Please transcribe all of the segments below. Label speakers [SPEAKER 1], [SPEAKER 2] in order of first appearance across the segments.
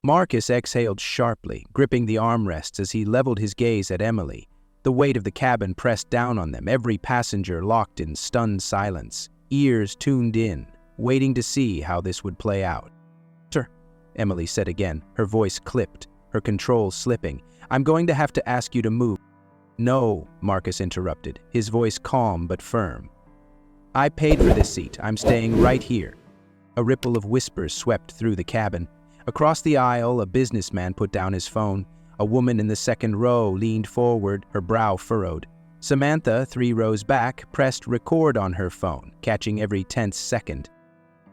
[SPEAKER 1] Marcus exhaled sharply, gripping the armrests as he leveled his gaze at Emily. The weight of the cabin pressed down on them, every passenger locked in stunned silence, ears tuned in, waiting to see how this would play out. "Sir," Emily said again, her voice clipped, her control slipping. "I'm going to have to ask you to move." "No," Marcus interrupted, his voice calm but firm. "I paid for this seat. I'm staying right here." A ripple of whispers swept through the cabin. Across the aisle, a businessman put down his phone. A woman in the second row leaned forward, her brow furrowed. Samantha, 3 rows back, pressed record on her phone, catching every tense second.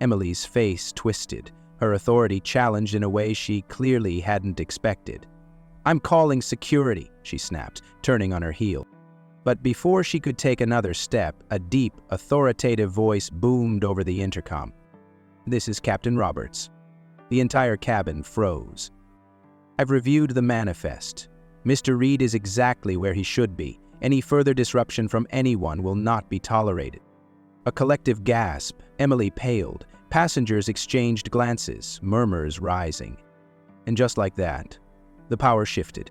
[SPEAKER 1] Emily's face twisted, her authority challenged in a way she clearly hadn't expected. "I'm calling security," she snapped, turning on her heel. But before she could take another step, a deep, authoritative voice boomed over the intercom. "This is Captain Roberts." The entire cabin froze. "I've reviewed the manifest. Mr. Reed is exactly where he should be. Any further disruption from anyone will not be tolerated." A collective gasp. Emily paled. Passengers exchanged glances, murmurs rising. And just like that, the power shifted.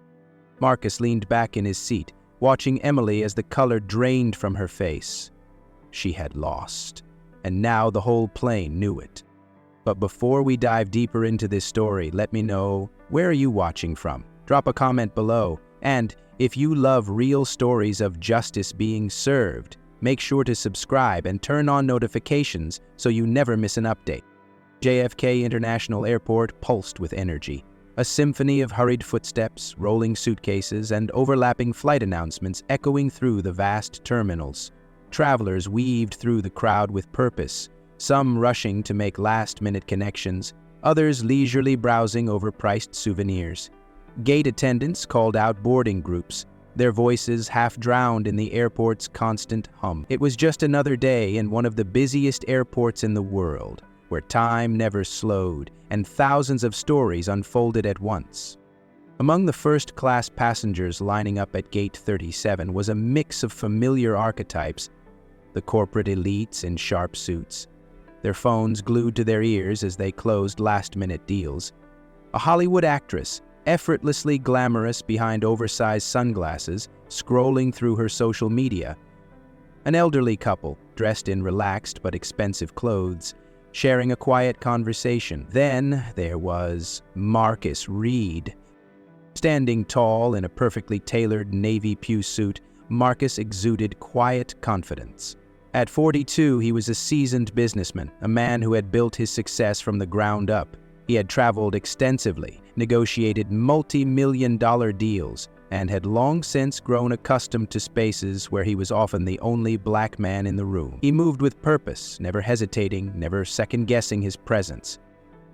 [SPEAKER 1] Marcus leaned back in his seat, watching Emily as the color drained from her face. She had lost, and now the whole plane knew it. But before we dive deeper into this story, let me know, where are you watching from? Drop a comment below, and if you love real stories of justice being served, make sure to subscribe and turn on notifications so you never miss an update. JFK International Airport pulsed with energy. A symphony of hurried footsteps, rolling suitcases, and overlapping flight announcements echoing through the vast terminals. Travelers weaved through the crowd with purpose, some rushing to make last-minute connections, others leisurely browsing over priced souvenirs. Gate attendants called out boarding groups, their voices half drowned in the airport's constant hum. It was just another day in one of the busiest airports in the world, where time never slowed and thousands of stories unfolded at once. Among the first-class passengers lining up at Gate 37 was a mix of familiar archetypes: the corporate elites in sharp suits, their phones glued to their ears as they closed last-minute deals; a Hollywood actress, effortlessly glamorous behind oversized sunglasses, scrolling through her social media; an elderly couple, dressed in relaxed but expensive clothes, sharing a quiet conversation. Then there was Marcus Reed. Standing tall in a perfectly tailored navy pew suit, Marcus exuded quiet confidence. At 42, he was a seasoned businessman, a man who had built his success from the ground up. He had traveled extensively, negotiated multi-million-dollar deals, and had long since grown accustomed to spaces where he was often the only black man in the room. He moved with purpose, never hesitating, never second-guessing his presence.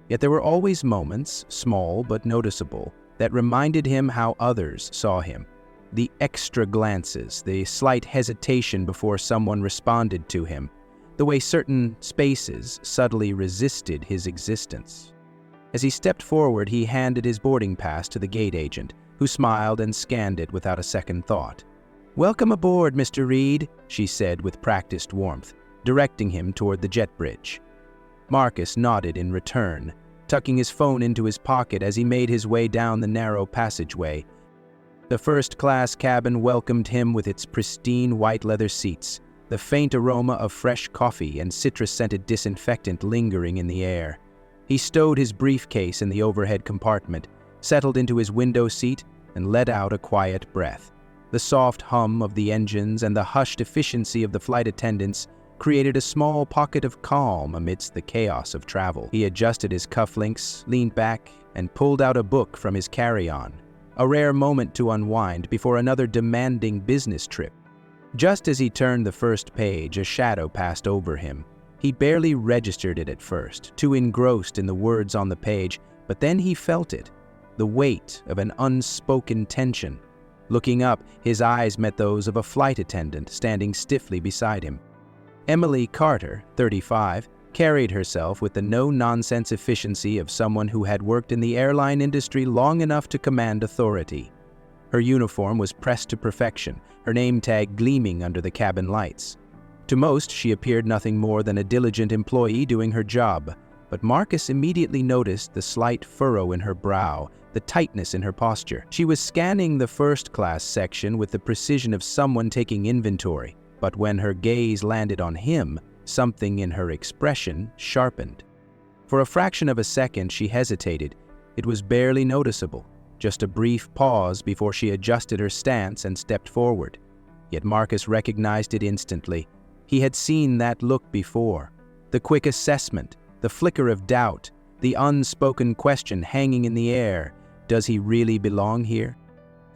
[SPEAKER 1] Yet there were always moments, small but noticeable, that reminded him how others saw him. The extra glances, the slight hesitation before someone responded to him, the way certain spaces subtly resisted his existence. As he stepped forward, he handed his boarding pass to the gate agent, who smiled and scanned it without a second thought. "Welcome aboard, Mr. Reed," she said with practiced warmth, directing him toward the jet bridge. Marcus nodded in return, tucking his phone into his pocket as he made his way down the narrow passageway. The first-class cabin welcomed him with its pristine white leather seats, the faint aroma of fresh coffee and citrus-scented disinfectant lingering in the air. He stowed his briefcase in the overhead compartment, settled into his window seat, and let out a quiet breath. The soft hum of the engines and the hushed efficiency of the flight attendants created a small pocket of calm amidst the chaos of travel. He adjusted his cufflinks, leaned back, and pulled out a book from his carry-on, a rare moment to unwind before another demanding business trip. Just as he turned the first page, a shadow passed over him. He barely registered it at first, too engrossed in the words on the page, but then he felt it, the weight of an unspoken tension. Looking up, his eyes met those of a flight attendant standing stiffly beside him. Emily Carter, 35, carried herself with the no-nonsense efficiency of someone who had worked in the airline industry long enough to command authority. Her uniform was pressed to perfection, her name tag gleaming under the cabin lights. To most, she appeared nothing more than a diligent employee doing her job, But Marcus immediately noticed the slight furrow in her brow, the tightness in her posture. She was scanning the first-class section with the precision of someone taking inventory, but when her gaze landed on him, something in her expression sharpened. For a fraction of a second, she hesitated. It was barely noticeable, just a brief pause before she adjusted her stance and stepped forward. Yet Marcus recognized it instantly. He had seen that look before. The quick assessment, the flicker of doubt, the unspoken question hanging in the air. Does he really belong here?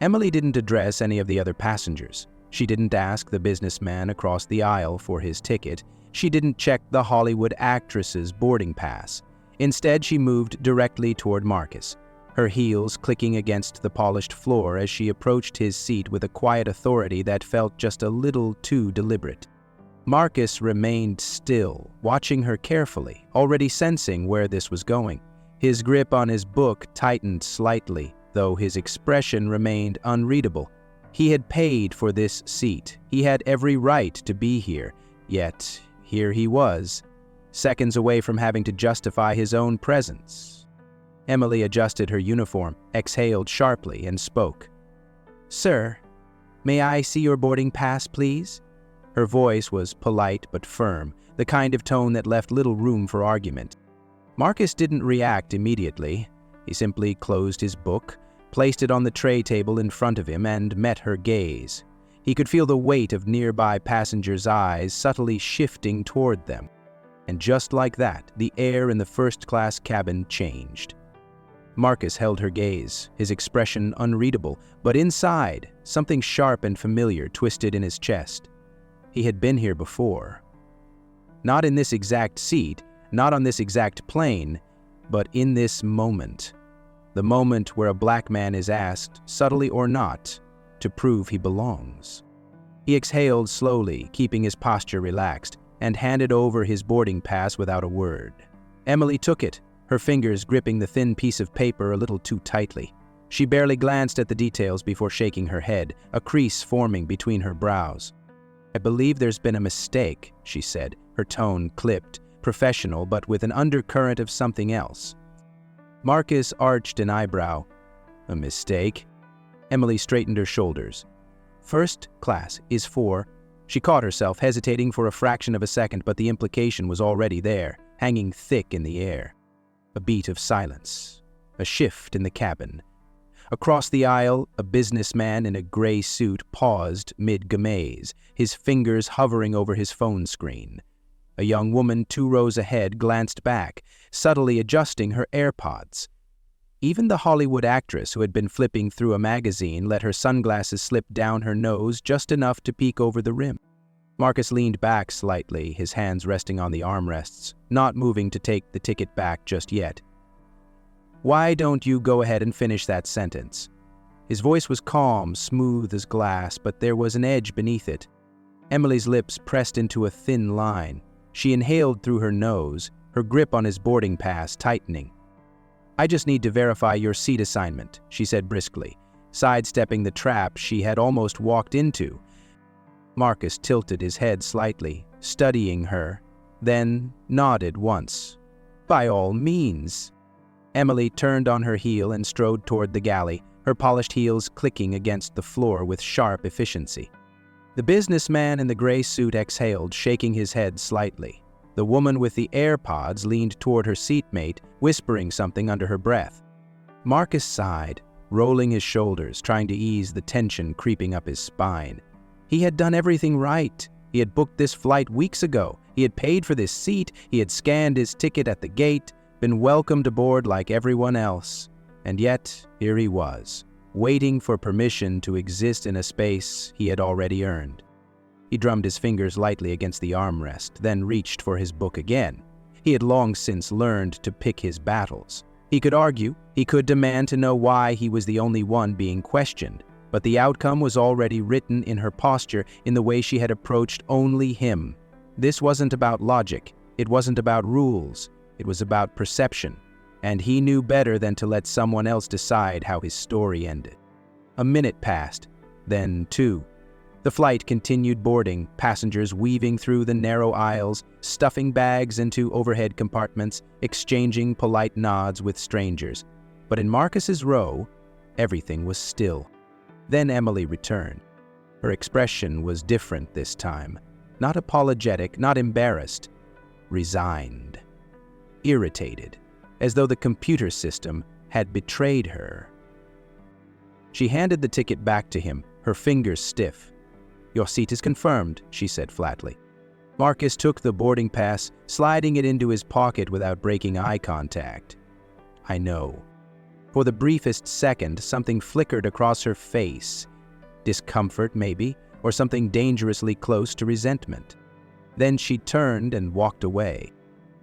[SPEAKER 1] Emily didn't address any of the other passengers. She didn't ask the businessman across the aisle for his ticket. She didn't check the Hollywood actress's boarding pass. Instead, she moved directly toward Marcus, her heels clicking against the polished floor as she approached his seat with a quiet authority that felt just a little too deliberate. Marcus remained still, watching her carefully, already sensing where this was going. His grip on his book tightened slightly, though his expression remained unreadable. He had paid for this seat. He had every right to be here, yet here he was, seconds away from having to justify his own presence. Emily adjusted her uniform, exhaled sharply, and spoke. "Sir, may I see your boarding pass, please?" Her voice was polite but firm, the kind of tone that left little room for argument. Marcus didn't react immediately. He simply closed his book, placed it on the tray table in front of him, and met her gaze. He could feel the weight of nearby passengers' eyes subtly shifting toward them. And just like that, the air in the first-class cabin changed. Marcus held her gaze, his expression unreadable, but inside, something sharp and familiar twisted in his chest. He had been here before. Not in this exact seat, not on this exact plane, but in this moment. The moment where a black man is asked, subtly or not, to prove he belongs. He exhaled slowly, keeping his posture relaxed, and handed over his boarding pass without a word. Emily took it, her fingers gripping the thin piece of paper a little too tightly. She barely glanced at the details before shaking her head, a crease forming between her brows. "I believe there's been a mistake," she said, her tone clipped, professional but with an undercurrent of something else. Marcus arched an eyebrow. "A mistake?" Emily straightened her shoulders. "First class is for..." She caught herself, hesitating for a fraction of a second, but the implication was already there, hanging thick in the air. A beat of silence. A shift in the cabin. Across the aisle, a businessman in a gray suit paused mid-guemaze, his fingers hovering over his phone screen. A young woman 2 rows ahead glanced back, subtly adjusting her AirPods. Even the Hollywood actress who had been flipping through a magazine let her sunglasses slip down her nose just enough to peek over the rim. Marcus leaned back slightly, his hands resting on the armrests, not moving to take the ticket back just yet. "Why don't you go ahead and finish that sentence?" His voice was calm, smooth as glass, but there was an edge beneath it. Emily's lips pressed into a thin line. She inhaled through her nose, her grip on his boarding pass tightening. "I just need to verify your seat assignment," she said briskly, sidestepping the trap she had almost walked into. Marcus tilted his head slightly, studying her, then nodded once. "By all means." Emily turned on her heel and strode toward the galley, her polished heels clicking against the floor with sharp efficiency. The businessman in the gray suit exhaled, shaking his head slightly. The woman with the AirPods leaned toward her seatmate, whispering something under her breath. Marcus sighed, rolling his shoulders, trying to ease the tension creeping up his spine. He had done everything right. He had booked this flight weeks ago. He had paid for this seat. He had scanned his ticket at the gate, been welcomed aboard like everyone else. And yet, here he was, waiting for permission to exist in a space he had already earned. He drummed his fingers lightly against the armrest, then reached for his book again. He had long since learned to pick his battles. He could argue, he could demand to know why he was the only one being questioned, but the outcome was already written in her posture, in the way she had approached only him. This wasn't about logic, it wasn't about rules, it was about perception, and he knew better than to let someone else decide how his story ended. A minute passed, then 2. The flight continued boarding, passengers weaving through the narrow aisles, stuffing bags into overhead compartments, exchanging polite nods with strangers. But in Marcus's row, everything was still. Then Emily returned. Her expression was different this time. Not apologetic, not embarrassed. Resigned. Irritated, as though the computer system had betrayed her. She handed the ticket back to him, her fingers stiff. "Your seat is confirmed," she said flatly. Marcus took the boarding pass, sliding it into his pocket without breaking eye contact. "I know." For the briefest second, something flickered across her face. Discomfort, maybe, or something dangerously close to resentment. Then she turned and walked away.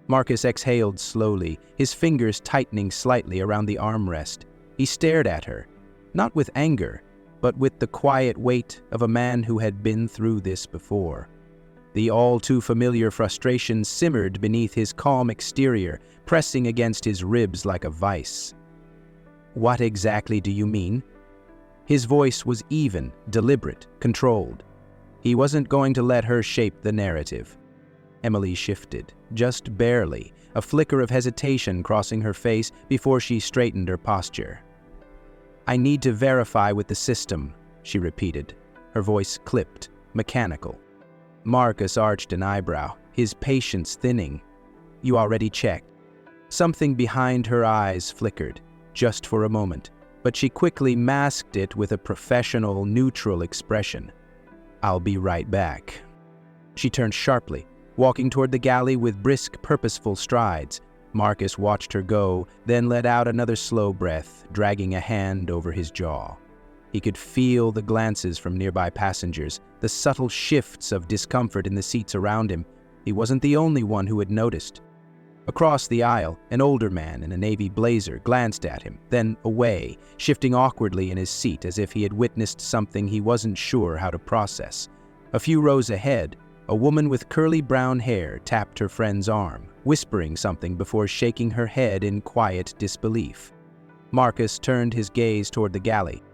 [SPEAKER 1] Marcus exhaled slowly, his fingers tightening slightly around the armrest. He stared at her, not with anger, but with the quiet weight of a man who had been through this before. The all-too-familiar frustration simmered beneath his calm exterior, pressing against his ribs like a vice. "What exactly do you mean?" His voice was even, deliberate, controlled. He wasn't going to let her shape the narrative. Emily shifted, just barely, a flicker of hesitation crossing her face before she straightened her posture. "I need to verify with the system," she repeated, her voice clipped, mechanical. Marcus arched an eyebrow, his patience thinning. "You already checked." Something behind her eyes flickered, just for a moment, but she quickly masked it with a professional, neutral expression. "I'll be right back." She turned sharply, walking toward the galley with brisk, purposeful strides. Marcus watched her go, then let out another slow breath, dragging a hand over his jaw. He could feel the glances from nearby passengers, the subtle shifts of discomfort in the seats around him. He wasn't the only one who had noticed. Across the aisle, an older man in a navy blazer glanced at him, then away, shifting awkwardly in his seat as if he had witnessed something he wasn't sure how to process. A few rows ahead, a woman with curly brown hair tapped her friend's arm, whispering something before shaking her head in quiet disbelief. Marcus turned his gaze toward the galley.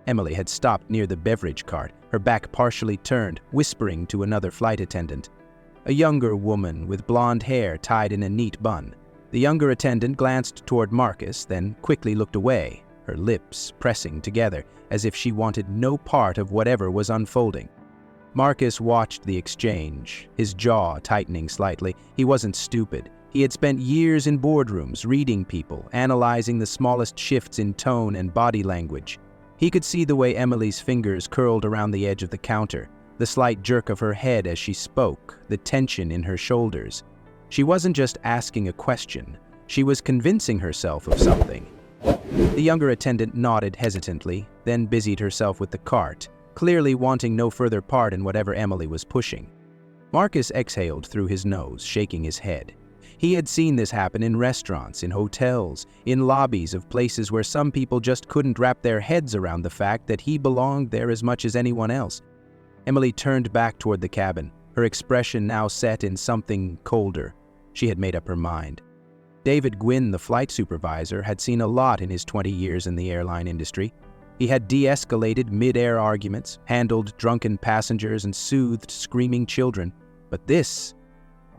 [SPEAKER 1] Emily had stopped near the beverage cart, her back partially turned, whispering to another flight attendant. A younger woman with blonde hair tied in a neat bun. The younger attendant glanced toward Marcus, then quickly looked away, her lips pressing together as if she wanted no part of whatever was unfolding. Marcus watched the exchange, his jaw tightening slightly. He wasn't stupid. He had spent years in boardrooms, reading people, analyzing the smallest shifts in tone and body language. He could see the way Emily's fingers curled around the edge of the counter, the slight jerk of her head as she spoke, the tension in her shoulders. She wasn't just asking a question. She was convincing herself of something. The younger attendant nodded hesitantly, then busied herself with the cart, clearly wanting no further part in whatever Emily was pushing. Marcus exhaled through his nose, shaking his head. He had seen this happen in restaurants, in hotels, in lobbies of places where some people just couldn't wrap their heads around the fact that he belonged there as much as anyone else. Emily turned back toward the cabin, her expression now set in something colder. She had made up her mind. David Gwynn, the flight supervisor, had seen a lot in his 20 years in the airline industry. He had de-escalated mid-air arguments, handled drunken passengers, and soothed screaming children. But this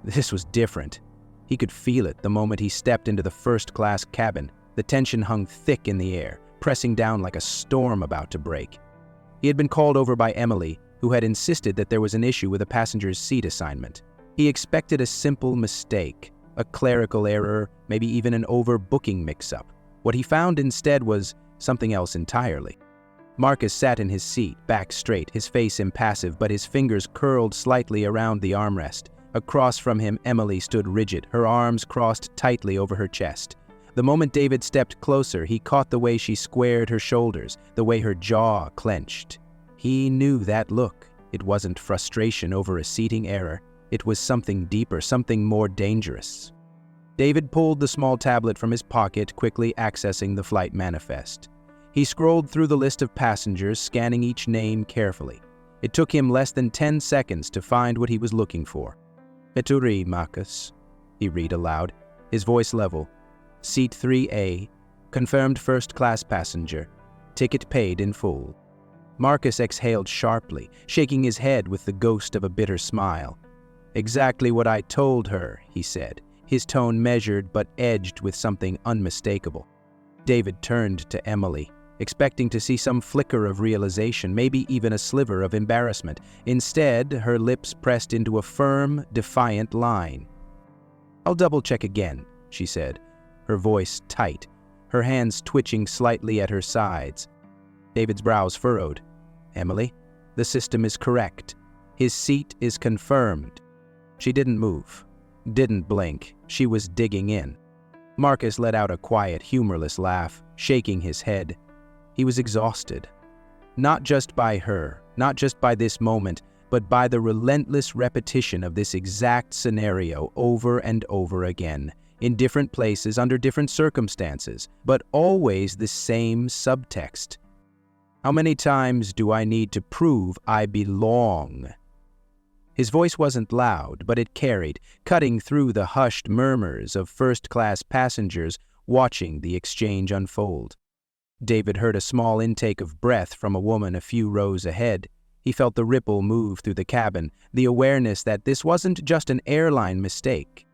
[SPEAKER 1] was different. He could feel it the moment he stepped into the first-class cabin. The tension hung thick in the air, pressing down like a storm about to break. He had been called over by Emily, who had insisted that there was an issue with a passenger's seat assignment. He expected a simple mistake, a clerical error, maybe even an overbooking mix-up. What he found instead was something else entirely. Marcus sat in his seat, back straight, his face impassive, but his fingers curled slightly around the armrest. Across from him, Emily stood rigid, her arms crossed tightly over her chest. The moment David stepped closer, he caught the way she squared her shoulders, the way her jaw clenched. He knew that look. It wasn't frustration over a seating error. It was something deeper, something more dangerous. David pulled the small tablet from his pocket, quickly accessing the flight manifest. He scrolled through the list of passengers, scanning each name carefully. It took him less than 10 seconds to find what he was looking for. "Eturi, Marcus," he read aloud, his voice level. "Seat 3A, confirmed first-class passenger. Ticket paid in full." Marcus exhaled sharply, shaking his head with the ghost of a bitter smile. "Exactly what I told her," he said, his tone measured but edged with something unmistakable. David turned to Emily, expecting to see some flicker of realization, maybe even a sliver of embarrassment. Instead, her lips pressed into a firm, defiant line. "I'll double-check again," she said, her voice tight, her hands twitching slightly at her sides. David's brows furrowed. "Emily, the system is correct. His seat is confirmed." She didn't move, didn't blink. She was digging in. Marcus let out a quiet, humorless laugh, shaking his head. He was exhausted. Not just by her, not just by this moment, but by the relentless repetition of this exact scenario over and over again, in different places, under different circumstances, but always the same subtext. "How many times do I need to prove I belong?" His voice wasn't loud, but it carried, cutting through the hushed murmurs of first-class passengers watching the exchange unfold. David heard a small intake of breath from a woman a few rows ahead. He felt the ripple move through the cabin, the awareness that this wasn't just an airline mistake.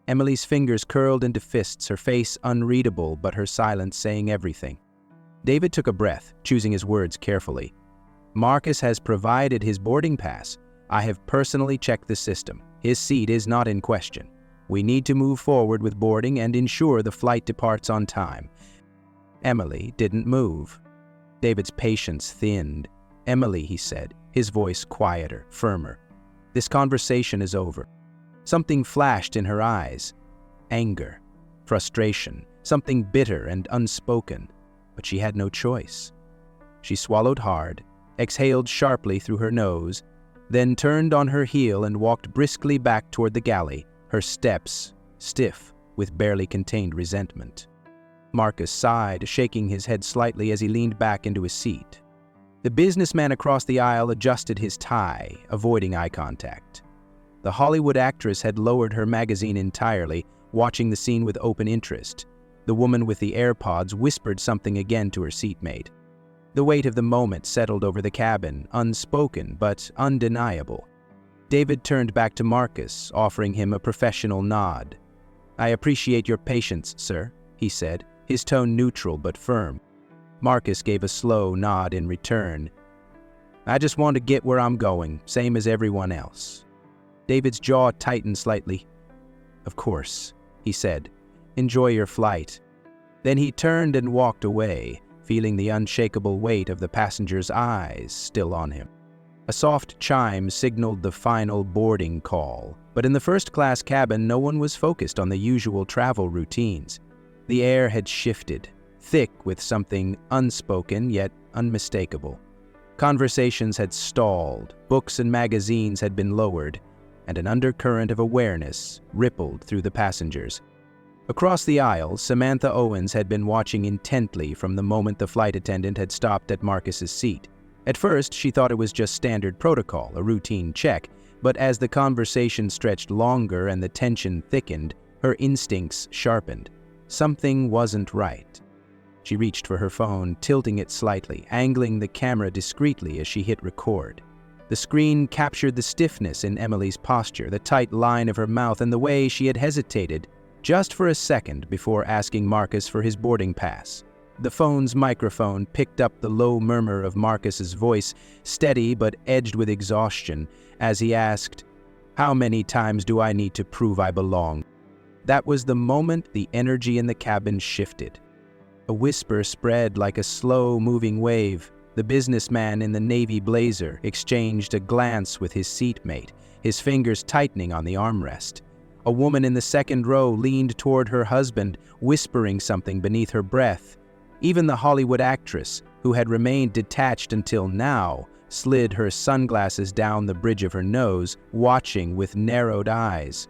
[SPEAKER 1] Emily's fingers curled into fists, her face unreadable, but her silence saying everything. David took a breath, choosing his words carefully. "Marcus has provided his boarding pass. I have personally checked the system. His seat is not in question. We need to move forward with boarding and ensure the flight departs on time." Emily didn't move. David's patience thinned. "Emily," he said, his voice quieter, firmer. "This conversation is over." Something flashed in her eyes. Anger, frustration, something bitter and unspoken. But she had no choice. She swallowed hard, exhaled sharply through her nose, then turned on her heel and walked briskly back toward the galley, her steps stiff with barely contained resentment. Marcus sighed, shaking his head slightly as he leaned back into his seat. The businessman across the aisle adjusted his tie, avoiding eye contact. The Hollywood actress had lowered her magazine entirely, watching the scene with open interest. The woman with the AirPods whispered something again to her seatmate. The weight of the moment settled over the cabin, unspoken but undeniable. David turned back to Marcus, offering him a professional nod. "I appreciate your patience, sir," he said, his tone neutral but firm. Marcus gave a slow nod in return. "I just want to get where I'm going, same as everyone else." David's jaw tightened slightly. "Of course," he said. "Enjoy your flight." Then he turned and walked away, feeling the unshakable weight of the passenger's eyes still on him. A soft chime signaled the final boarding call, but in the first-class cabin no one was focused on the usual travel routines. The air had shifted, thick with something unspoken yet unmistakable. Conversations had stalled, books and magazines had been lowered, and an undercurrent of awareness rippled through the passengers. Across the aisle, Samantha Owens had been watching intently from the moment the flight attendant had stopped at Marcus's seat. At first, she thought it was just standard protocol, a routine check, but as the conversation stretched longer and the tension thickened, her instincts sharpened. Something wasn't right. She reached for her phone, tilting it slightly, angling the camera discreetly as she hit record. The screen captured the stiffness in Emily's posture, the tight line of her mouth, and the way she had hesitated just for a second before asking Marcus for his boarding pass. The phone's microphone picked up the low murmur of Marcus's voice, steady but edged with exhaustion, as he asked, "How many times do I need to prove I belong?" That was the moment the energy in the cabin shifted. A whisper spread like a slow-moving wave. The businessman in the navy blazer exchanged a glance with his seatmate, his fingers tightening on the armrest. A woman in the second row leaned toward her husband, whispering something beneath her breath. Even the Hollywood actress, who had remained detached until now, slid her sunglasses down the bridge of her nose, watching with narrowed eyes.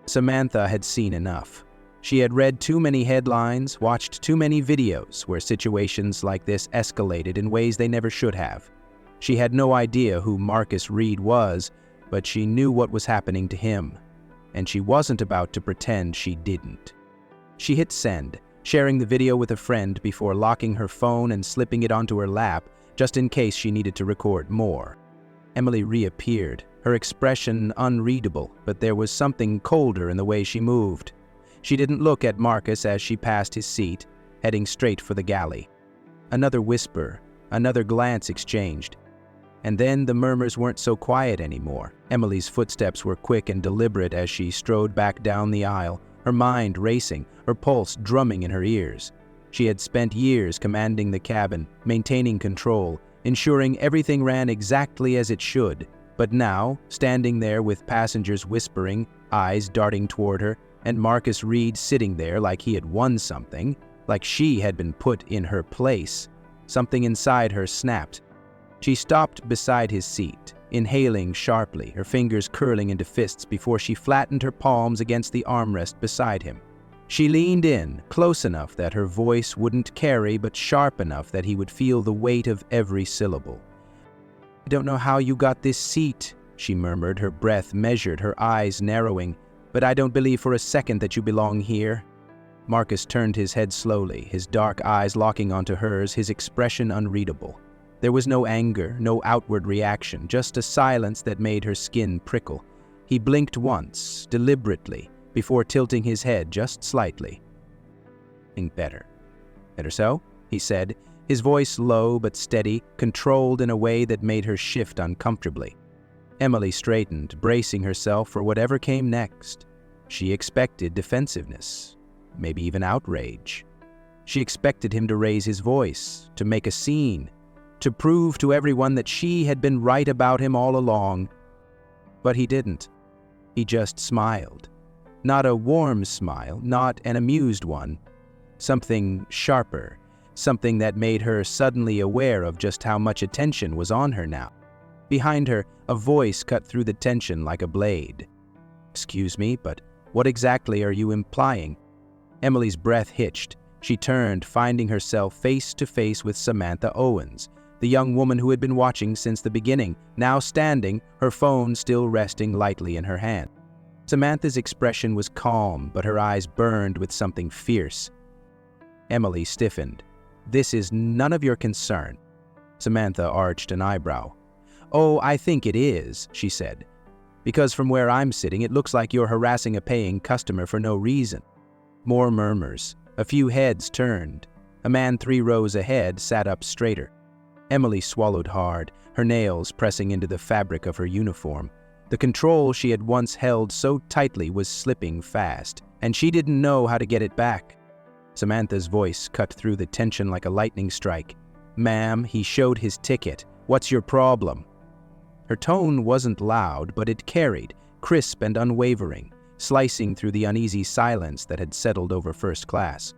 [SPEAKER 1] Samantha had seen enough. She had read too many headlines, watched too many videos where situations like this escalated in ways they never should have. She had no idea who Marcus Reed was, but she knew what was happening to him, and she wasn't about to pretend she didn't. She hit send, sharing the video with a friend before locking her phone and slipping it onto her lap, just in case she needed to record more. Emily reappeared, her expression unreadable, but there was something colder in the way she moved. She didn't look at Marcus as she passed his seat, heading straight for the galley. Another whisper, another glance exchanged. And then the murmurs weren't so quiet anymore. Emily's footsteps were quick and deliberate as she strode back down the aisle, her mind racing, her pulse drumming in her ears. She had spent years commanding the cabin, maintaining control, ensuring everything ran exactly as it should. But now, standing there with passengers whispering, eyes darting toward her, and Marcus Reed sitting there like he had won something, like she had been put in her place, something inside her snapped. She stopped beside his seat, inhaling sharply, her fingers curling into fists before she flattened her palms against the armrest beside him. She leaned in, close enough that her voice wouldn't carry, but sharp enough that he would feel the weight of every syllable. "I don't know how you got this seat," she murmured, her breath measured, her eyes narrowing, "but I don't believe for a second that you belong here." Marcus turned his head slowly, his dark eyes locking onto hers, his expression unreadable. There was no anger, no outward reaction, just a silence that made her skin prickle. He blinked once, deliberately, before tilting his head just slightly. "Think better." "Better so?" he said, his voice low but steady, controlled in a way that made her shift uncomfortably. Emily straightened, bracing herself for whatever came next. She expected defensiveness, maybe even outrage. She expected him to raise his voice, to make a scene, to prove to everyone that she had been right about him all along. But he didn't. He just smiled. Not a warm smile, not an amused one. Something sharper, something that made her suddenly aware of just how much attention was on her now. Behind her, a voice cut through the tension like a blade. "Excuse me, but what exactly are you implying?" Emily's breath hitched. She turned, finding herself face to face with Samantha Owens, the young woman who had been watching since the beginning, now standing, her phone still resting lightly in her hand. Samantha's expression was calm, but her eyes burned with something fierce. Emily stiffened. "This is none of your concern." Samantha arched an eyebrow. "Oh, I think it is," she said. "Because from where I'm sitting, it looks like you're harassing a paying customer for no reason." More murmurs. A few heads turned. A man 3 rows ahead sat up straighter. Emily swallowed hard, her nails pressing into the fabric of her uniform. The control she had once held so tightly was slipping fast, and she didn't know how to get it back. Samantha's voice cut through the tension like a lightning strike. "Ma'am, he showed his ticket. What's your problem?" Her tone wasn't loud, but it carried, crisp and unwavering, slicing through the uneasy silence that had settled over first class.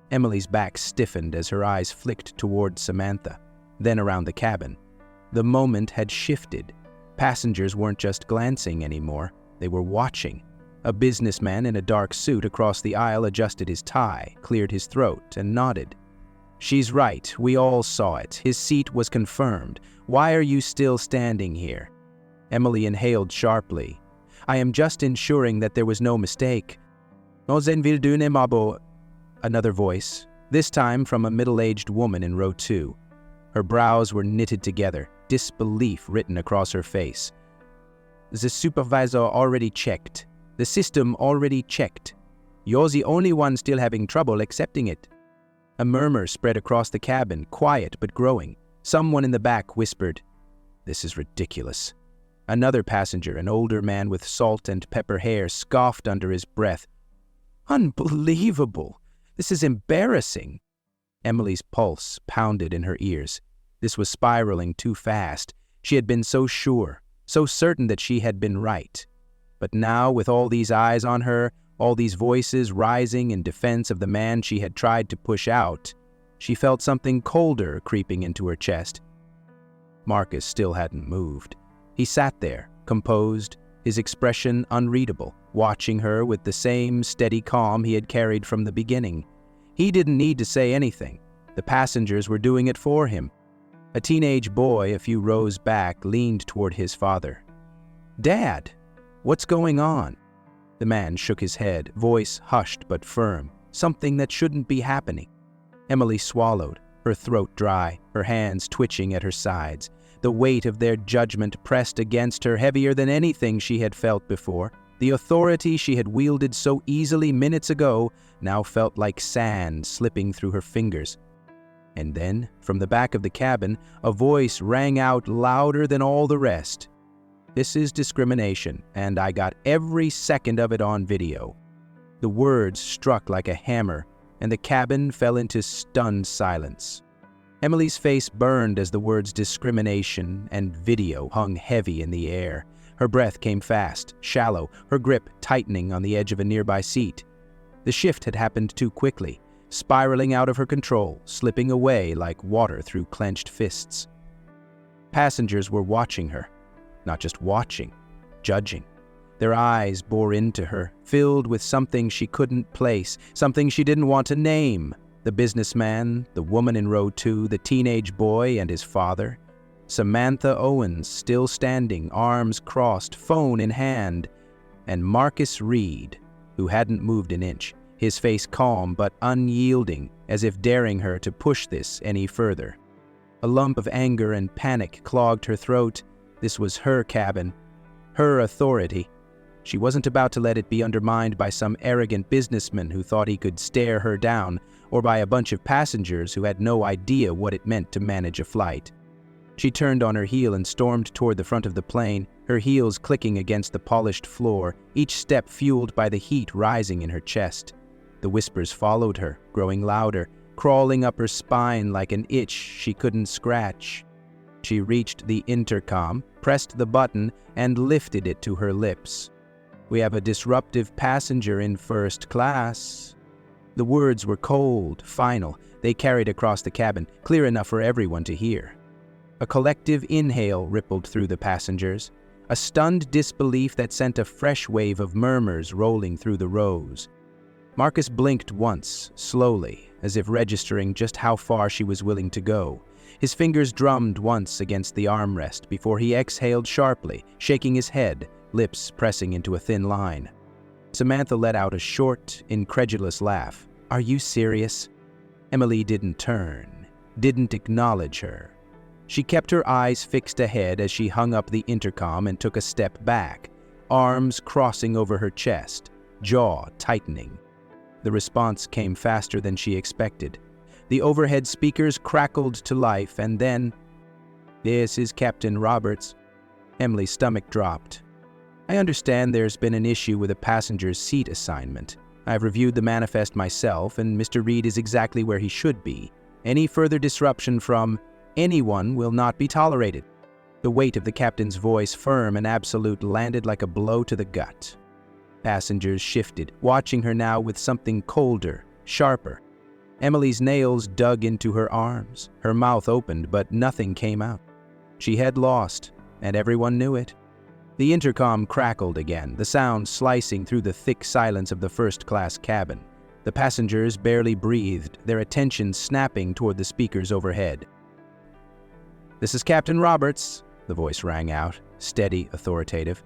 [SPEAKER 1] Emily's back stiffened as her eyes flicked toward Samantha, then around the cabin. The moment had shifted. Passengers weren't just glancing anymore, they were watching. A businessman in a dark suit across the aisle adjusted his tie, cleared his throat, and nodded. "She's right, we all saw it. His seat was confirmed. Why are you still standing here?" Emily inhaled sharply. "I am just ensuring that there was no mistake." "Nozen vil du ne mabo." Another voice, this time from a middle-aged woman in row 2. Her brows were knitted together, disbelief written across her face. "The supervisor already checked. The system already checked. You're the only one still having trouble accepting it." A murmur spread across the cabin, quiet but growing. Someone in the back whispered, "This is ridiculous." Another passenger, an older man with salt and pepper hair, scoffed under his breath. "Unbelievable! This is embarrassing." Emily's pulse pounded in her ears. This was spiraling too fast. She had been so sure, so certain that she had been right. But now, with all these eyes on her, all these voices rising in defense of the man she had tried to push out, she felt something colder creeping into her chest. Marcus still hadn't moved. He sat there, composed, his expression unreadable, watching her with the same steady calm he had carried from the beginning. He didn't need to say anything. The passengers were doing it for him. A teenage boy a few rows back leaned toward his father. "Dad, what's going on?" The man shook his head, voice hushed but firm, something that shouldn't be happening. Emily swallowed, her throat dry, her hands twitching at her sides. The weight of their judgment pressed against her heavier than anything she had felt before. The authority she had wielded so easily minutes ago now felt like sand slipping through her fingers. And then, from the back of the cabin, a voice rang out louder than all the rest. "This is discrimination, and I got every second of it on video." The words struck like a hammer, and the cabin fell into stunned silence. Emily's face burned as the words discrimination and video hung heavy in the air. Her breath came fast, shallow, her grip tightening on the edge of a nearby seat. The shift had happened too quickly, spiraling out of her control, slipping away like water through clenched fists. Passengers were watching her. Not just watching, judging. Their eyes bore into her, filled with something she couldn't place, something she didn't want to name. The businessman, the woman in row 2, the teenage boy and his father. Samantha Owens still standing, arms crossed, phone in hand. And Marcus Reed, who hadn't moved an inch, his face calm but unyielding, as if daring her to push this any further. A lump of anger and panic clogged her throat. This was her cabin, her authority. She wasn't about to let it be undermined by some arrogant businessman who thought he could stare her down, or by a bunch of passengers who had no idea what it meant to manage a flight. She turned on her heel and stormed toward the front of the plane, her heels clicking against the polished floor, each step fueled by the heat rising in her chest. The whispers followed her, growing louder, crawling up her spine like an itch she couldn't scratch. She reached the intercom, pressed the button, and lifted it to her lips. "We have a disruptive passenger in first class." The words were cold, final. They carried across the cabin, clear enough for everyone to hear. A collective inhale rippled through the passengers, a stunned disbelief that sent a fresh wave of murmurs rolling through the rows. Marcus blinked once, slowly, as if registering just how far she was willing to go. His fingers drummed once against the armrest before he exhaled sharply, shaking his head, lips pressing into a thin line. Samantha let out a short, incredulous laugh. "Are you serious?" Emily didn't turn, didn't acknowledge her. She kept her eyes fixed ahead as she hung up the intercom and took a step back, arms crossing over her chest, jaw tightening. The response came faster than she expected. The overhead speakers crackled to life, and then, "This is Captain Roberts." Emily's stomach dropped. "I understand there's been an issue with a passenger's seat assignment. I've reviewed the manifest myself, and Mr. Reed is exactly where he should be. Any further disruption from anyone will not be tolerated." The weight of the captain's voice, firm and absolute, landed like a blow to the gut. Passengers shifted, watching her now with something colder, sharper. Emily's nails dug into her arms. Her mouth opened, but nothing came out. She had lost, and everyone knew it. The intercom crackled again, the sound slicing through the thick silence of the first-class cabin. The passengers barely breathed, their attention snapping toward the speakers overhead. "This is Captain Roberts," the voice rang out, steady, authoritative.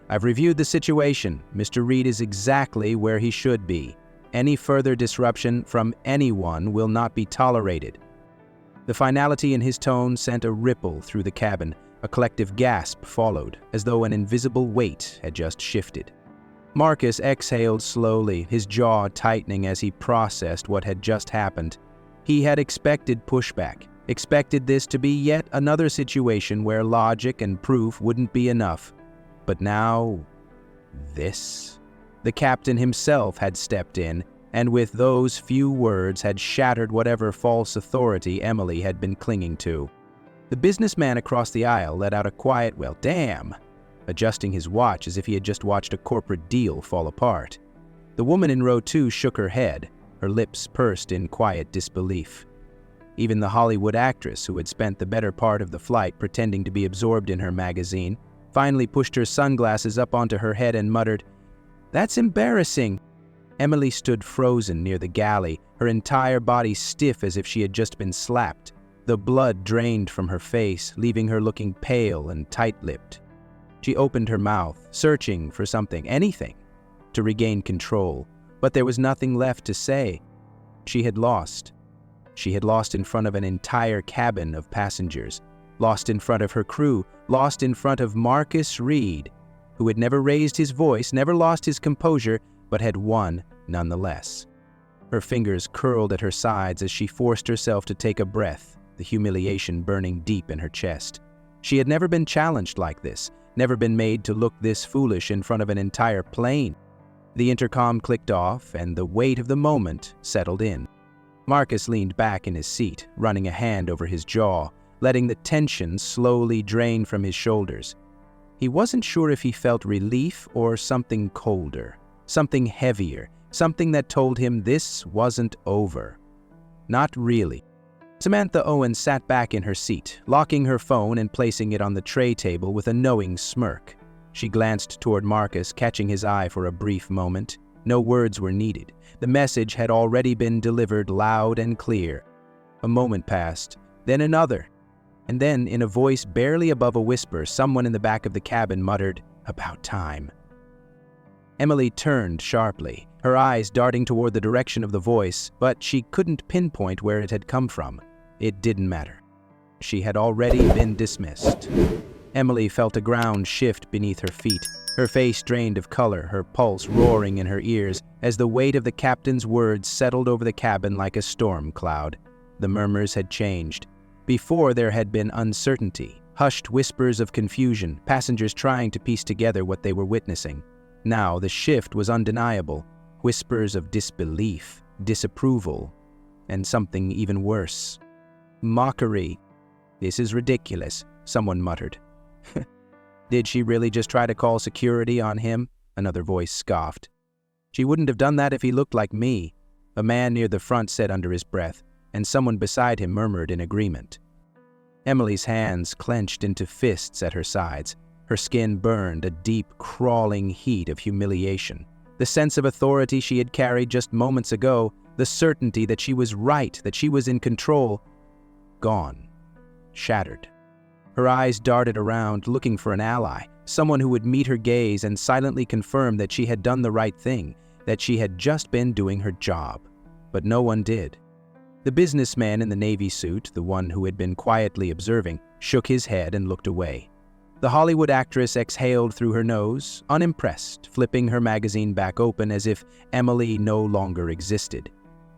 [SPEAKER 1] "I've reviewed the situation. Mr. Reed is exactly where he should be. Any further disruption from anyone will not be tolerated." The finality in his tone sent a ripple through the cabin. A collective gasp followed, as though an invisible weight had just shifted. Marcus exhaled slowly, his jaw tightening as he processed what had just happened. He had expected pushback, expected this to be yet another situation where logic and proof wouldn't be enough. But now, this? The captain himself had stepped in, and with those few words had shattered whatever false authority Emily had been clinging to. The businessman across the aisle let out a quiet, "Well, damn," adjusting his watch as if he had just watched a corporate deal fall apart. The woman in row 2 shook her head, her lips pursed in quiet disbelief. Even the Hollywood actress, who had spent the better part of the flight pretending to be absorbed in her magazine, finally pushed her sunglasses up onto her head and muttered, "That's embarrassing." Emily stood frozen near the galley, her entire body stiff as if she had just been slapped. The blood drained from her face, leaving her looking pale and tight-lipped. She opened her mouth, searching for something, anything, to regain control, but there was nothing left to say. She had lost. She had lost in front of an entire cabin of passengers, lost in front of her crew, lost in front of Marcus Reed, who had never raised his voice, never lost his composure, but had won nonetheless. Her fingers curled at her sides as she forced herself to take a breath, the humiliation burning deep in her chest. She had never been challenged like this, never been made to look this foolish in front of an entire plane. The intercom clicked off, and the weight of the moment settled in. Marcus leaned back in his seat, running a hand over his jaw, letting the tension slowly drain from his shoulders. He wasn't sure if he felt relief or something colder, something heavier, something that told him this wasn't over. Not really. Samantha Owens sat back in her seat, locking her phone and placing it on the tray table with a knowing smirk. She glanced toward Marcus, catching his eye for a brief moment. No words were needed. The message had already been delivered loud and clear. A moment passed, then another. And then, in a voice barely above a whisper, someone in the back of the cabin muttered, "About time." Emily turned sharply, her eyes darting toward the direction of the voice, but she couldn't pinpoint where it had come from. It didn't matter. She had already been dismissed. Emily felt a ground shift beneath her feet, her face drained of color, her pulse roaring in her ears as the weight of the captain's words settled over the cabin like a storm cloud. The murmurs had changed. Before there had been uncertainty, hushed whispers of confusion, passengers trying to piece together what they were witnessing. Now the shift was undeniable, whispers of disbelief, disapproval, and something even worse. Mockery. "This is ridiculous," someone muttered. "Did she really just try to call security on him?" another voice scoffed. "She wouldn't have done that if he looked like me," a man near the front said under his breath, and someone beside him murmured in agreement. Emily's hands clenched into fists at her sides. Her skin burned, a deep, crawling heat of humiliation. The sense of authority she had carried just moments ago, the certainty that she was right, that she was in control, gone, shattered. Her eyes darted around, looking for an ally, someone who would meet her gaze and silently confirm that she had done the right thing, that she had just been doing her job. But no one did. The businessman in the navy suit, the one who had been quietly observing, shook his head and looked away. The Hollywood actress exhaled through her nose, unimpressed, flipping her magazine back open as if Emily no longer existed.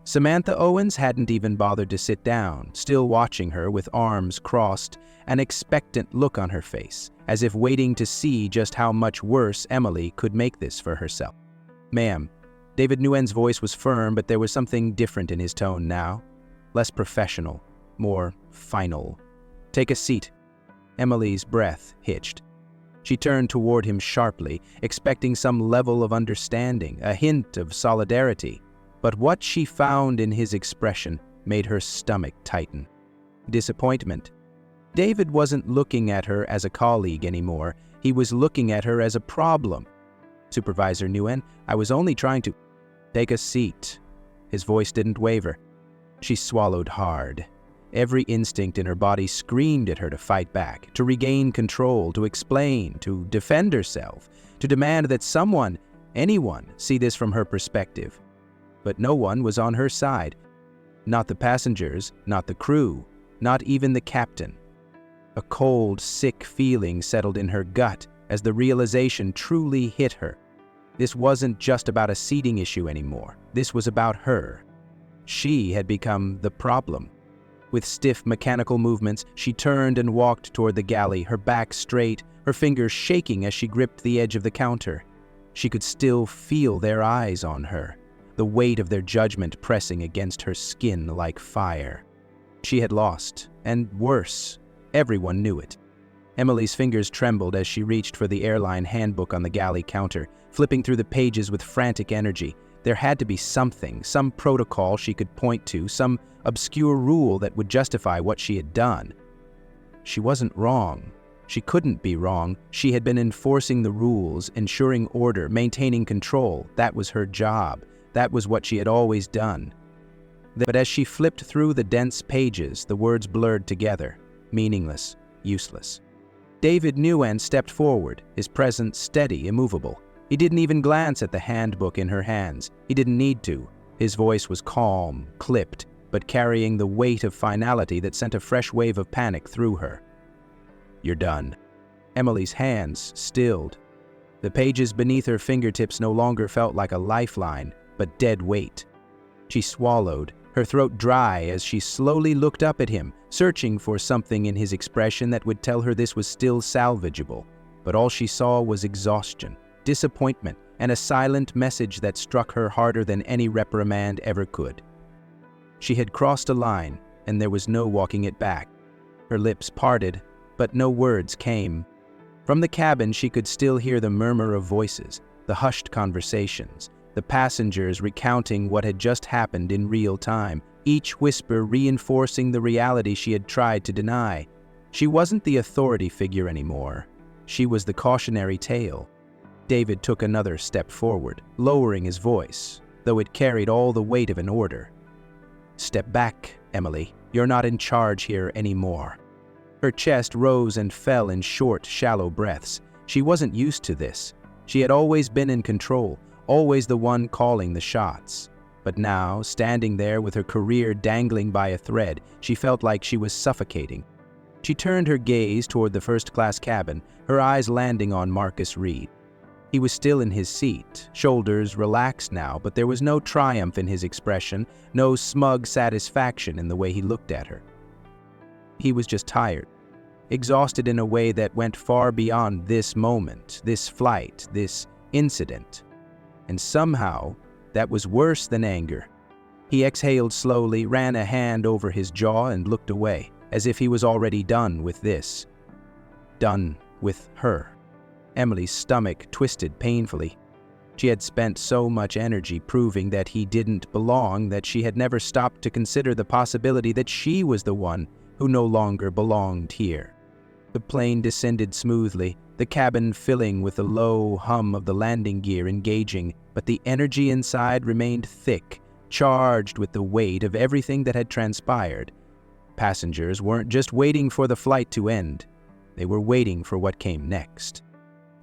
[SPEAKER 1] Samantha Owens hadn't even bothered to sit down, still watching her with arms crossed, an expectant look on her face, as if waiting to see just how much worse Emily could make this for herself. "Ma'am." David Nguyen's voice was firm, but there was something different in his tone now. Less professional, more final. "Take a seat." Emily's breath hitched. She turned toward him sharply, expecting some level of understanding, a hint of solidarity. But what she found in his expression made her stomach tighten. Disappointment. David wasn't looking at her as a colleague anymore. He was looking at her as a problem. "Supervisor Nguyen, I was only trying to—" "Take a seat." His voice didn't waver. She swallowed hard. Every instinct in her body screamed at her to fight back, to regain control, to explain, to defend herself, to demand that someone, anyone, see this from her perspective. But no one was on her side. Not the passengers, not the crew, not even the captain. A cold, sick feeling settled in her gut as the realization truly hit her. This wasn't just about a seating issue anymore. This was about her. She had become the problem. With stiff mechanical movements, she turned and walked toward the galley, her back straight, her fingers shaking as she gripped the edge of the counter. She could still feel their eyes on her, the weight of their judgment pressing against her skin like fire. She had lost, and worse, everyone knew it. Emily's fingers trembled as she reached for the airline handbook on the galley counter, flipping through the pages with frantic energy. There had to be something, some protocol she could point to, some obscure rule that would justify what she had done. She wasn't wrong. She couldn't be wrong. She had been enforcing the rules, ensuring order, maintaining control. That was her job. That was what she had always done. But as she flipped through the dense pages, the words blurred together, meaningless, useless. David Nguyen stepped forward, his presence steady, immovable. He didn't even glance at the handbook in her hands. He didn't need to. His voice was calm, clipped, but carrying the weight of finality that sent a fresh wave of panic through her. "You're done." Emily's hands stilled. The pages beneath her fingertips no longer felt like a lifeline, but dead weight. She swallowed, her throat dry as she slowly looked up at him, searching for something in his expression that would tell her this was still salvageable. But all she saw was exhaustion, disappointment, and a silent message that struck her harder than any reprimand ever could. She had crossed a line, and there was no walking it back. Her lips parted, but no words came. From the cabin, she could still hear the murmur of voices, the hushed conversations, the passengers recounting what had just happened in real time, each whisper reinforcing the reality she had tried to deny. She wasn't the authority figure anymore. She was the cautionary tale. David took another step forward, lowering his voice, though it carried all the weight of an order. "Step back, Emily. You're not in charge here anymore." Her chest rose and fell in short, shallow breaths. She wasn't used to this. She had always been in control, always the one calling the shots. But now, standing there with her career dangling by a thread, she felt like she was suffocating. She turned her gaze toward the first-class cabin, her eyes landing on Marcus Reed. He was still in his seat, shoulders relaxed now, but there was no triumph in his expression, no smug satisfaction in the way he looked at her. He was just tired, exhausted in a way that went far beyond this moment, this flight, this incident. And somehow, that was worse than anger. He exhaled slowly, ran a hand over his jaw, and looked away, as if he was already done with this. Done with her. Emily's stomach twisted painfully. She had spent so much energy proving that he didn't belong that she had never stopped to consider the possibility that she was the one who no longer belonged here. The plane descended smoothly, the cabin filling with the low hum of the landing gear engaging, but the energy inside remained thick, charged with the weight of everything that had transpired. Passengers weren't just waiting for the flight to end. They were waiting for what came next.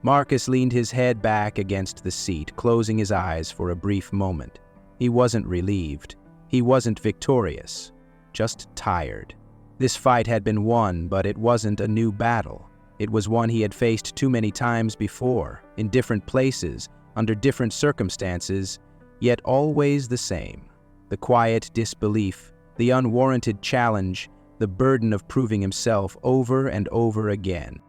[SPEAKER 1] Marcus leaned his head back against the seat, closing his eyes for a brief moment. He wasn't relieved. He wasn't victorious. Just tired. This fight had been won, but it wasn't a new battle. It was one he had faced too many times before, in different places, under different circumstances, yet always the same. The quiet disbelief, the unwarranted challenge, the burden of proving himself over and over again.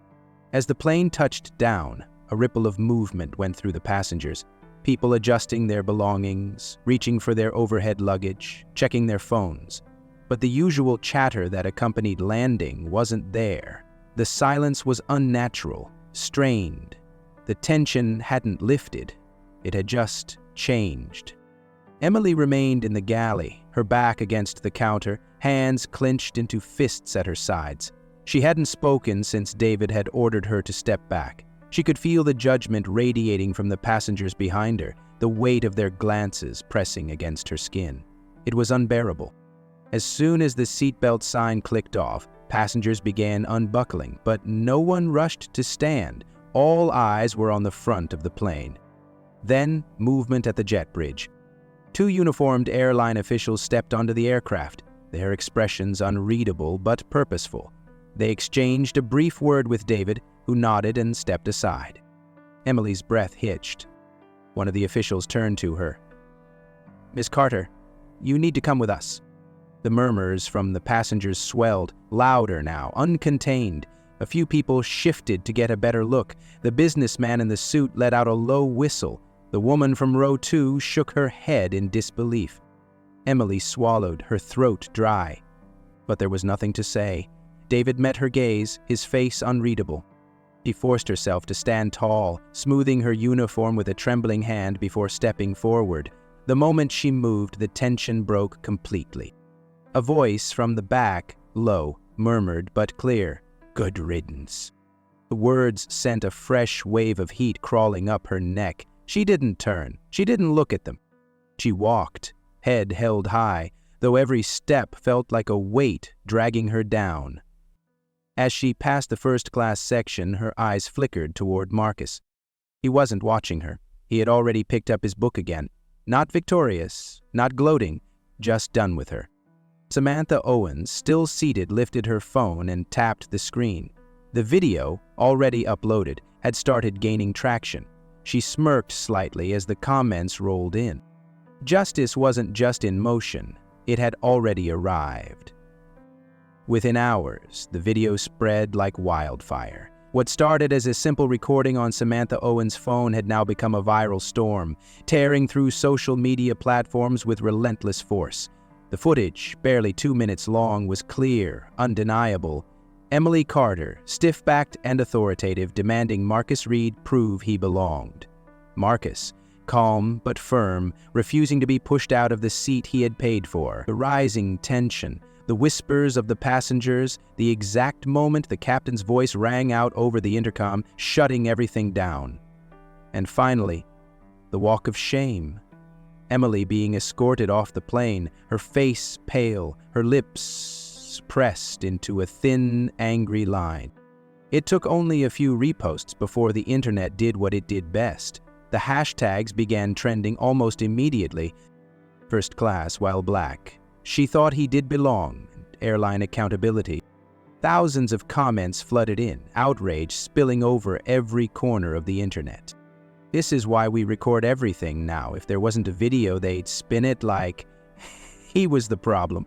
[SPEAKER 1] As the plane touched down, a ripple of movement went through the passengers, people adjusting their belongings, reaching for their overhead luggage, checking their phones. But the usual chatter that accompanied landing wasn't there. The silence was unnatural, strained. The tension hadn't lifted. It had just changed. Emily remained in the galley, her back against the counter, hands clenched into fists at her sides. She hadn't spoken since David had ordered her to step back. She could feel the judgment radiating from the passengers behind her, the weight of their glances pressing against her skin. It was unbearable. As soon as the seatbelt sign clicked off, passengers began unbuckling, but no one rushed to stand. All eyes were on the front of the plane. Then, movement at the jet bridge. Two uniformed airline officials stepped onto the aircraft, their expressions unreadable but purposeful. They exchanged a brief word with David, who nodded and stepped aside. Emily's breath hitched. One of the officials turned to her. "Miss Carter, you need to come with us." The murmurs from the passengers swelled, louder now, uncontained. A few people shifted to get a better look. The businessman in the suit let out a low whistle. The woman from row 2 shook her head in disbelief. Emily swallowed, her throat dry. But there was nothing to say. David met her gaze, his face unreadable. She forced herself to stand tall, smoothing her uniform with a trembling hand before stepping forward. The moment she moved, the tension broke completely. A voice from the back, low, murmured but clear, "Good riddance." The words sent a fresh wave of heat crawling up her neck. She didn't turn. She didn't look at them. She walked, head held high, though every step felt like a weight dragging her down. As she passed the first-class section, her eyes flickered toward Marcus. He wasn't watching her. He had already picked up his book again. Not victorious, not gloating, just done with her. Samantha Owens, still seated, lifted her phone and tapped the screen. The video, already uploaded, had started gaining traction. She smirked slightly as the comments rolled in. Justice wasn't just in motion, it had already arrived. Within hours, the video spread like wildfire. What started as a simple recording on Samantha Owens' phone had now become a viral storm, tearing through social media platforms with relentless force. The footage, barely 2 minutes long, was clear, undeniable. Emily Carter, stiff-backed and authoritative, demanding Marcus Reed prove he belonged. Marcus, calm but firm, refusing to be pushed out of the seat he had paid for. The rising tension, the whispers of the passengers, the exact moment the captain's voice rang out over the intercom, shutting everything down. And finally, the walk of shame. Emily being escorted off the plane, her face pale, her lips pressed into a thin, angry line. It took only a few reposts before the internet did what it did best. The hashtags began trending almost immediately. First class while black. She thought he did belong. Airline accountability. Thousands of comments flooded in, outrage spilling over every corner of the internet. This is why we record everything now. If there wasn't a video, they'd spin it like he was the problem.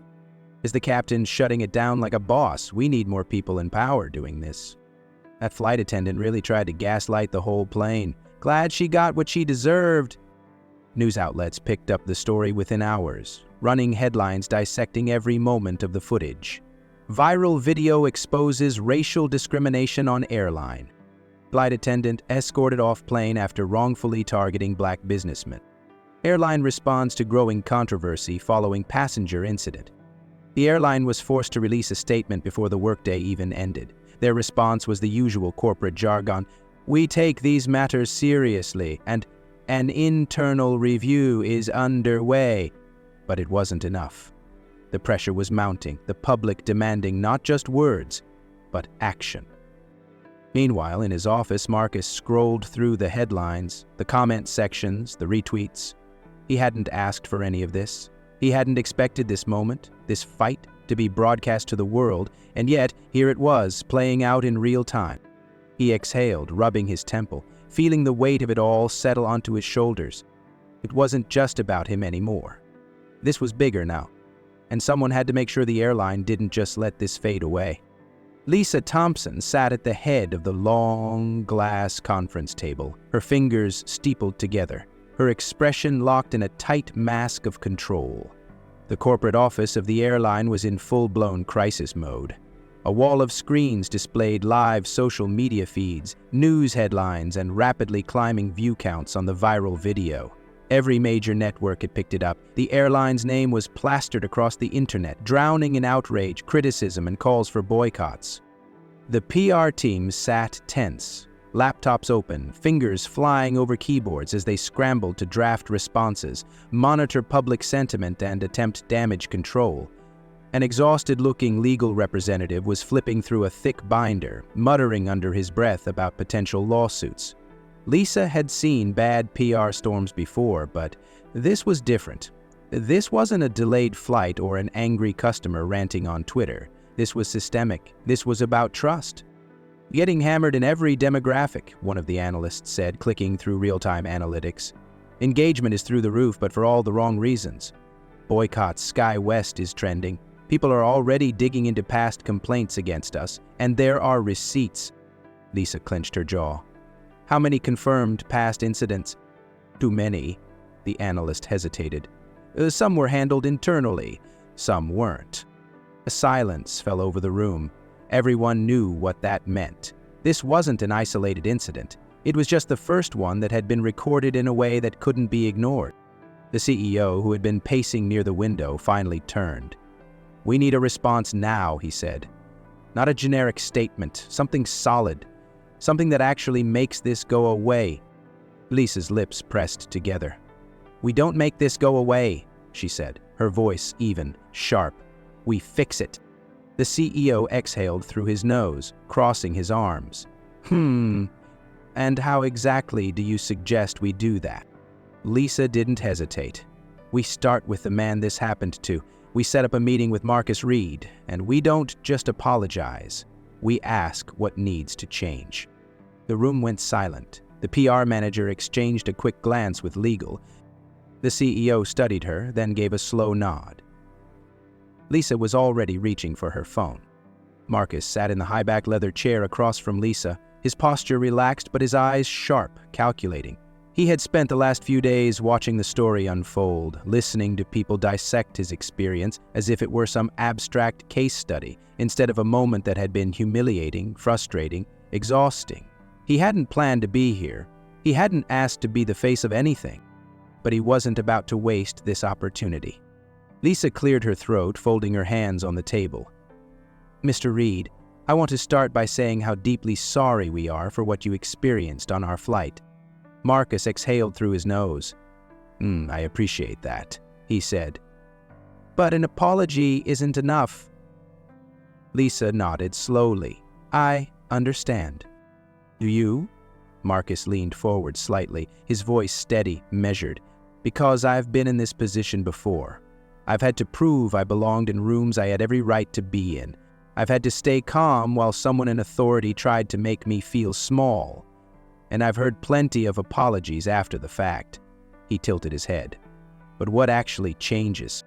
[SPEAKER 1] Is the captain shutting it down like a boss? We need more people in power doing this. That flight attendant really tried to gaslight the whole plane. Glad she got what she deserved. News outlets picked up the story within hours, running headlines dissecting every moment of the footage. Viral video exposes racial discrimination on airline. Flight attendant escorted off plane after wrongfully targeting black businessmen. Airline responds to growing controversy following passenger incident. The airline was forced to release a statement before the workday even ended. Their response was the usual corporate jargon. We take these matters seriously and an internal review is underway. But it wasn't enough. The pressure was mounting, the public demanding not just words, but action. Meanwhile, in his office, Marcus scrolled through the headlines, the comment sections, the retweets. He hadn't asked for any of this. He hadn't expected this moment, this fight, to be broadcast to the world, and yet here it was, playing out in real time. He exhaled, rubbing his temple, feeling the weight of it all settle onto his shoulders. It wasn't just about him anymore. This was bigger now, and someone had to make sure the airline didn't just let this fade away. Lisa Thompson sat at the head of the long glass conference table, her fingers steepled together, her expression locked in a tight mask of control. The corporate office of the airline was in full-blown crisis mode. A wall of screens displayed live social media feeds, news headlines, and rapidly climbing view counts on the viral video. Every major network had picked it up. The airline's name was plastered across the internet, drowning in outrage, criticism, and calls for boycotts. The PR team sat tense, laptops open, fingers flying over keyboards as they scrambled to draft responses, monitor public sentiment, and attempt damage control. An exhausted-looking legal representative was flipping through a thick binder, muttering under his breath about potential lawsuits. Lisa had seen bad PR storms before, but this was different. This wasn't a delayed flight or an angry customer ranting on Twitter. This was systemic. This was about trust. Getting hammered in every demographic, one of the analysts said, clicking through real-time analytics. Engagement is through the roof, but for all the wrong reasons. Boycott SkyWest is trending. People are already digging into past complaints against us, and there are receipts. Lisa clenched her jaw. How many confirmed past incidents? Too many, the analyst hesitated. Some were handled internally, some weren't. A silence fell over the room. Everyone knew what that meant. This wasn't an isolated incident. It was just the first one that had been recorded in a way that couldn't be ignored. The CEO, who had been pacing near the window, finally turned. We need a response now, he said. Not a generic statement, something solid. Something that actually makes this go away. Lisa's lips pressed together. We don't make this go away, she said, her voice even, sharp. We fix it. The CEO exhaled through his nose, crossing his arms. And how exactly do you suggest we do that? Lisa didn't hesitate. We start with the man this happened to. We set up a meeting with Marcus Reed, and we don't just apologize. We ask what needs to change." The room went silent. The PR manager exchanged a quick glance with legal. The CEO studied her, then gave a slow nod. Lisa was already reaching for her phone. Marcus sat in the high-back leather chair across from Lisa, his posture relaxed but his eyes sharp, calculating. He had spent the last few days watching the story unfold, listening to people dissect his experience as if it were some abstract case study, instead of a moment that had been humiliating, frustrating, exhausting. He hadn't planned to be here. He hadn't asked to be the face of anything. But he wasn't about to waste this opportunity. Lisa cleared her throat, folding her hands on the table. "Mr. Reed, I want to start by saying how deeply sorry we are for what you experienced on our flight." Marcus exhaled through his nose. I appreciate that," he said. "But an apology isn't enough." Lisa nodded slowly. "I understand." "Do you?" Marcus leaned forward slightly, his voice steady, measured. "Because I've been in this position before. I've had to prove I belonged in rooms I had every right to be in. I've had to stay calm while someone in authority tried to make me feel small. And I've heard plenty of apologies after the fact." He tilted his head. "But what actually changes?"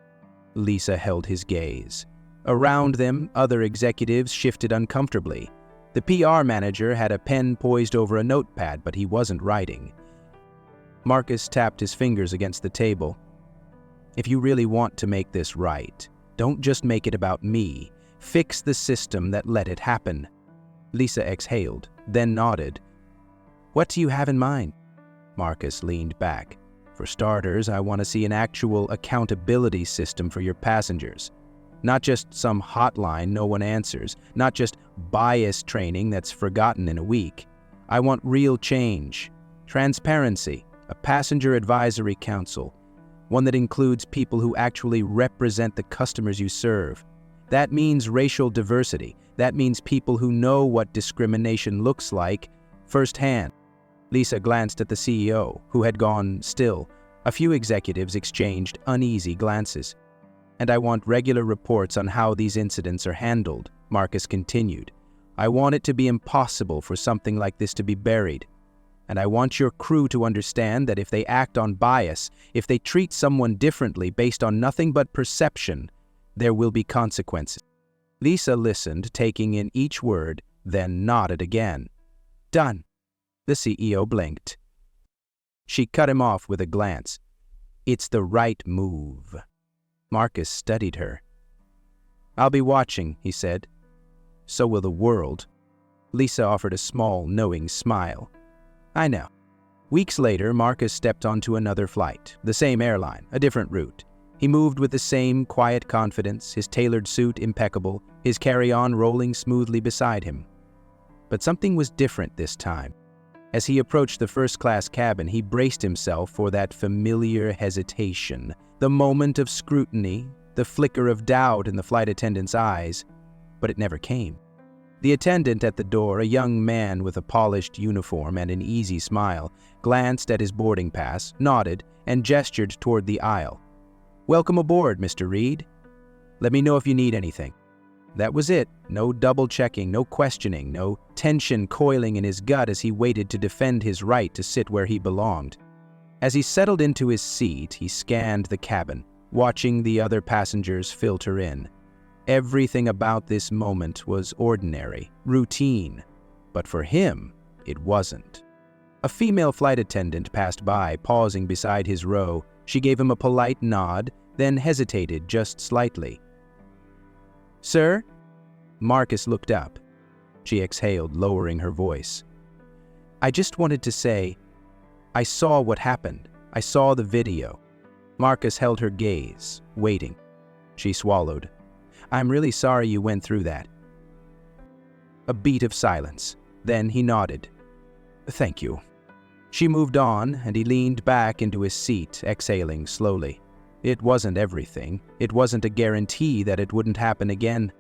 [SPEAKER 1] Lisa held his gaze. Around them, other executives shifted uncomfortably. The PR manager had a pen poised over a notepad, but he wasn't writing. Marcus tapped his fingers against the table. "If you really want to make this right, don't just make it about me. Fix the system that let it happen." Lisa exhaled, then nodded. "What do you have in mind?" Marcus leaned back. "For starters, I want to see an actual accountability system for your passengers. Not just some hotline no one answers, not just bias training that's forgotten in a week. I want real change, transparency, a passenger advisory council, one that includes people who actually represent the customers you serve. That means racial diversity. That means people who know what discrimination looks like firsthand." Lisa glanced at the CEO, who had gone still. A few executives exchanged uneasy glances. "And I want regular reports on how these incidents are handled," Marcus continued. "I want it to be impossible for something like this to be buried. And I want your crew to understand that if they act on bias, if they treat someone differently based on nothing but perception, there will be consequences." Lisa listened, taking in each word, then nodded again. "Done." The CEO blinked. She cut him off with a glance. "It's the right move." Marcus studied her. "I'll be watching," he said. "So will the world." Lisa offered a small, knowing smile. "I know." Weeks later, Marcus stepped onto another flight, the same airline, a different route. He moved with the same quiet confidence, his tailored suit impeccable, his carry-on rolling smoothly beside him. But something was different this time. As he approached the first-class cabin, he braced himself for that familiar hesitation, the moment of scrutiny, the flicker of doubt in the flight attendant's eyes, but it never came. The attendant at the door, a young man with a polished uniform and an easy smile, glanced at his boarding pass, nodded, and gestured toward the aisle. "Welcome aboard, Mr. Reed. Let me know if you need anything." That was it. No double-checking, no questioning, no tension coiling in his gut as he waited to defend his right to sit where he belonged. As he settled into his seat, he scanned the cabin, watching the other passengers filter in. Everything about this moment was ordinary, routine, but for him, it wasn't. A female flight attendant passed by, pausing beside his row. She gave him a polite nod, then hesitated just slightly. "Sir?" Marcus looked up. She exhaled, lowering her voice. "I just wanted to say, I saw what happened. I saw the video." Marcus held her gaze, waiting. She swallowed. "I'm really sorry you went through that." A beat of silence. Then he nodded. "Thank you." She moved on, and he leaned back into his seat, exhaling slowly. It wasn't everything. It wasn't a guarantee that it wouldn't happen again.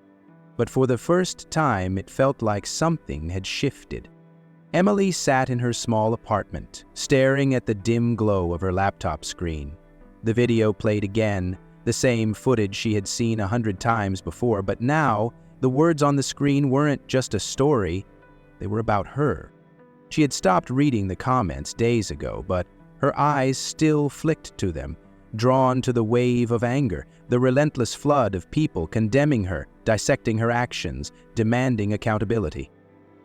[SPEAKER 1] But for the first time, it felt like something had shifted. Emily sat in her small apartment, staring at the dim glow of her laptop screen. The video played again, the same footage she had seen 100 times before, but now the words on the screen weren't just a story, they were about her. She had stopped reading the comments days ago, but her eyes still flicked to them, drawn to the wave of anger, the relentless flood of people condemning her, dissecting her actions, demanding accountability.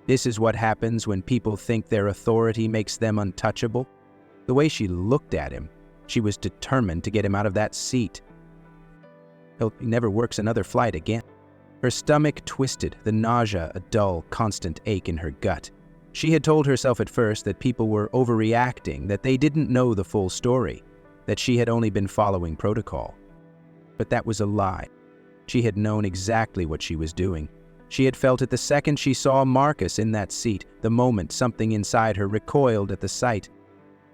[SPEAKER 1] This is what happens when people think their authority makes them untouchable. The way she looked at him, she was determined to get him out of that seat. He never works another flight again. Her stomach twisted, the nausea a dull, constant ache in her gut. She had told herself at first that people were overreacting, that they didn't know the full story, that she had only been following protocol. But that was a lie. She had known exactly what she was doing. She had felt it the second she saw Marcus in that seat, the moment something inside her recoiled at the sight.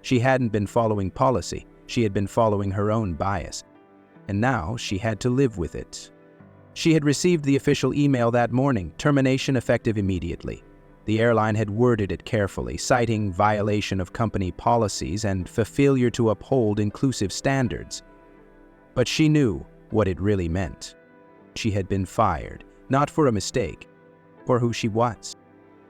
[SPEAKER 1] She hadn't been following policy, she had been following her own bias. And now she had to live with it. She had received the official email that morning, termination effective immediately. The airline had worded it carefully, citing violation of company policies and failure to uphold inclusive standards. But she knew what it really meant. She had been fired, not for a mistake, for who she was.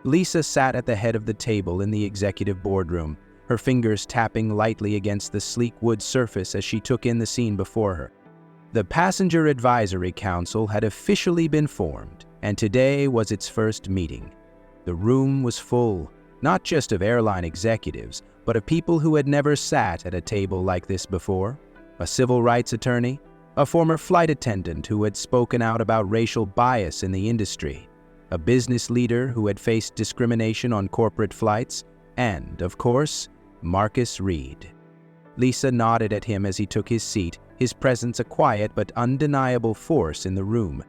[SPEAKER 1] Lisa sat at the head of the table in the executive boardroom, her fingers tapping lightly against the sleek wood surface as she took in the scene before her. The Passenger Advisory Council had officially been formed, and today was its first meeting. The room was full, not just of airline executives, but of people who had never sat at a table like this before. A civil rights attorney, a former flight attendant who had spoken out about racial bias in the industry, a business leader who had faced discrimination on corporate flights, and, of course, Marcus Reed. Lisa nodded at him as he took his seat, his presence a quiet but undeniable force in the room.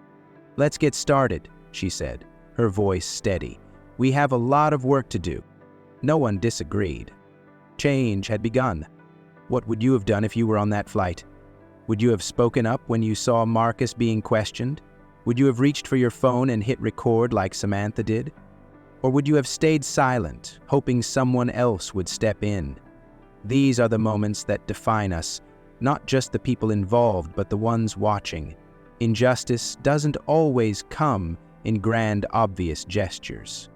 [SPEAKER 1] "Let's get started," she said, her voice steady. "We have a lot of work to do." No one disagreed. Change had begun. What would you have done if you were on that flight? Would you have spoken up when you saw Marcus being questioned? Would you have reached for your phone and hit record like Samantha did? Or would you have stayed silent, hoping someone else would step in? These are the moments that define us, not just the people involved, but the ones watching. Injustice doesn't always come in grand, obvious gestures.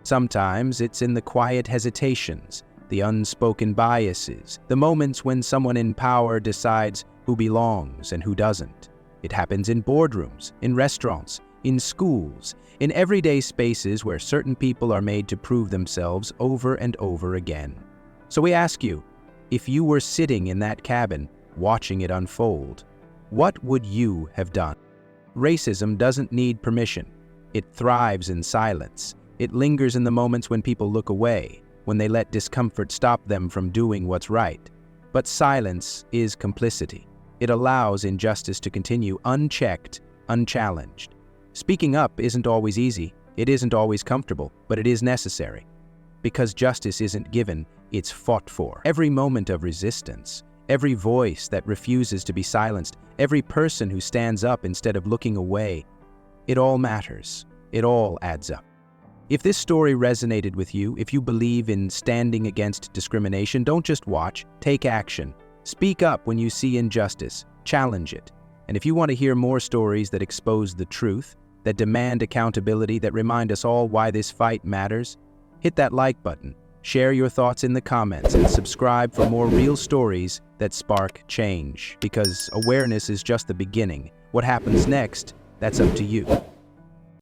[SPEAKER 1] Sometimes it's in the quiet hesitations, the unspoken biases, the moments when someone in power decides who belongs and who doesn't. It happens in boardrooms, in restaurants, in schools, in everyday spaces where certain people are made to prove themselves over and over again. So we ask you, if you were sitting in that cabin, watching it unfold, what would you have done? Racism doesn't need permission. It thrives in silence. It lingers in the moments when people look away, when they let discomfort stop them from doing what's right. But silence is complicity. It allows injustice to continue unchecked, unchallenged. Speaking up isn't always easy, it isn't always comfortable, but it is necessary. Because justice isn't given, it's fought for. Every moment of resistance, every voice that refuses to be silenced, every person who stands up instead of looking away, it all matters. It all adds up. If this story resonated with you, if you believe in standing against discrimination, don't just watch, take action. Speak up when you see injustice, challenge it. And if you want to hear more stories that expose the truth, that demand accountability, that remind us all why this fight matters, hit that like button, share your thoughts in the comments, and subscribe for more real stories that spark change. Because awareness is just the beginning. What happens next, that's up to you.